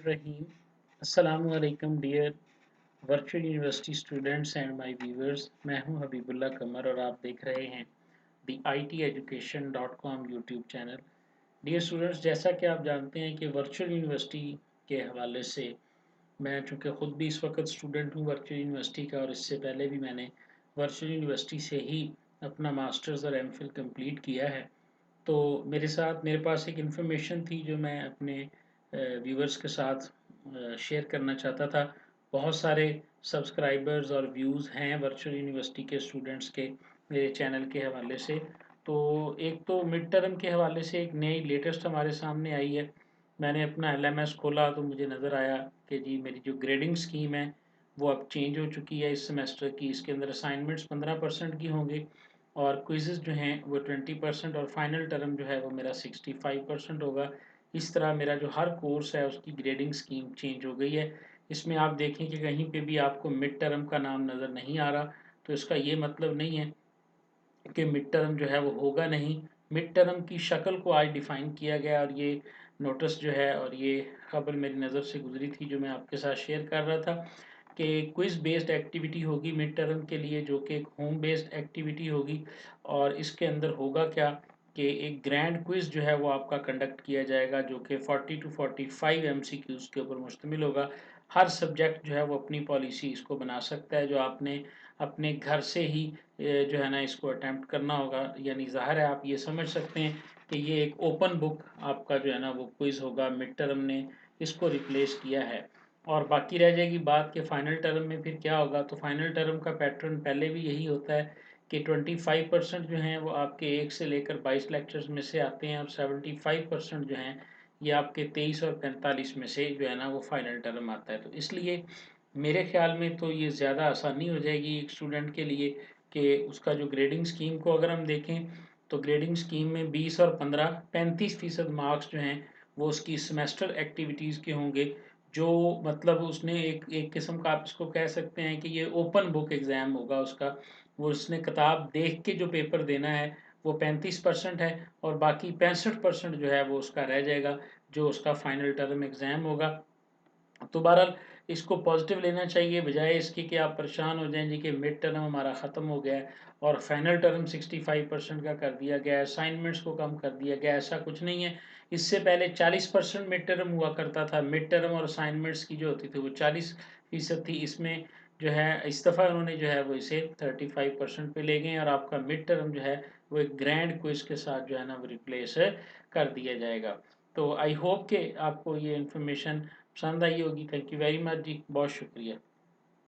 Bismillahirrahmanirrahim. Assalamu alaikum dear virtual university students and my viewers. मैं हूं हबीबुल्ला कमर और आप देख रहे हैं theITeducation.com YouTube channel. Dear students, जैसा कि आप जानते हैं कि वर्चुअल यूनिवर्सिटी के हवाले से मैं चूँकि ख़ुद भी इस वक्त स्टूडेंट हूँ वर्चुअल यूनिवर्सिटी का, और इससे पहले भी मैंने वर्चुअल यूनिवर्सिटी से ही अपना मास्टर्स और एमफिल कंप्लीट किया है। तो मेरे पास एक इन्फॉर्मेशन थी जो मैं अपने व्यूवर्स के साथ शेयर करना चाहता था। बहुत सारे सब्सक्राइबर्स और व्यूज़ हैं वर्चुअल यूनिवर्सिटी के स्टूडेंट्स के मेरे चैनल के हवाले से। तो एक तो मिड टर्म के हवाले से एक नई लेटेस्ट हमारे सामने आई है। मैंने अपना LMS खोला तो मुझे नज़र आया कि जी मेरी जो ग्रेडिंग स्कीम है वो अब चेंज हो चुकी है इस सेमेस्टर की। इसके अंदर असाइनमेंट्स 15% की होंगी और क्विज़ेज़ जो हैं वो 20% और फाइनल टर्म जो है वो मेरा 65% होगा। इस तरह मेरा जो हर कोर्स है उसकी ग्रेडिंग स्कीम चेंज हो गई है। इसमें आप देखें कि कहीं पे भी आपको मिड टर्म का नाम नज़र नहीं आ रहा, तो इसका ये मतलब नहीं है कि मिड टर्म जो है वो होगा नहीं। मिड टर्म की शक्ल को आज डिफ़ाइन किया गया और ये नोटिस जो है और ये खबर मेरी नज़र से गुजरी थी जो मैं आपके साथ शेयर कर रहा था कि क्विज़ बेस्ड एक्टिविटी होगी मिड टर्म के लिए, जो कि एक होम बेस्ड एक्टिविटी होगी। और इसके अंदर होगा क्या कि एक ग्रैंड क्विज़ जो है वो आपका कंडक्ट किया जाएगा जो कि 40 to 45 MCQs के ऊपर मुश्तमिल होगा। हर सब्जेक्ट जो है वो अपनी पॉलिसी इसको बना सकता है, जो आपने अपने घर से ही जो है ना इसको अटेम्प्ट करना होगा। यानी ज़ाहिर है आप ये समझ सकते हैं कि ये एक ओपन बुक आपका जो है ना वो क्विज़ होगा। मिड टर्म ने इसको रिप्लेस किया है। और बाकी रह जाएगी बात कि फाइनल टर्म में फिर क्या होगा। तो फाइनल टर्म का पैटर्न पहले भी यही होता है कि 25% जो हैं वो आपके 1 से लेकर 22 लेक्चर्स में से आते हैं और 75% जो हैं ये आपके 23 और 45 में से जो है ना वो फाइनल टर्म आता है। तो इसलिए मेरे ख्याल में तो ये ज़्यादा आसानी हो जाएगी एक स्टूडेंट के लिए कि उसका जो ग्रेडिंग स्कीम को अगर हम देखें तो ग्रेडिंग स्कीम में 20 और 15 35% मार्क्स जो हैं वो उसकी सेमेस्टर एक्टिविटीज़ के होंगे। जो मतलब उसने एक किस्म का आप इसको कह सकते हैं कि ये ओपन बुक एग्ज़ाम होगा उसका। वो उसने किताब देख के जो पेपर देना है वो 35% है और बाकी 65% जो है वो उसका रह जाएगा, जो उसका फाइनल टर्म एग्ज़ाम होगा। तो बहरहाल इसको पॉजिटिव लेना चाहिए, बजाय इसके कि आप परेशान हो जाएं जी कि मिड टर्म हमारा ख़त्म हो गया है और फाइनल टर्म 65% का कर दिया गया है, असाइनमेंट्स को कम कर दिया गया। ऐसा कुछ नहीं है। इससे पहले 40% मिड टर्म हुआ करता था। मिड टर्म और असाइनमेंट्स की जो होती थी वो 40% थी। इसमें जो है इस दफ़ा उन्होंने जो है वो इसे 35% पे ले गए और आपका मिड टर्म जो है वो एक ग्रैंड क्विज के साथ जो है ना वो रिप्लेस कर दिया जाएगा। तो आई होप कि आपको ये इन्फॉर्मेशन पसंद आई होगी। थैंक यू वेरी मच जी, बहुत शुक्रिया।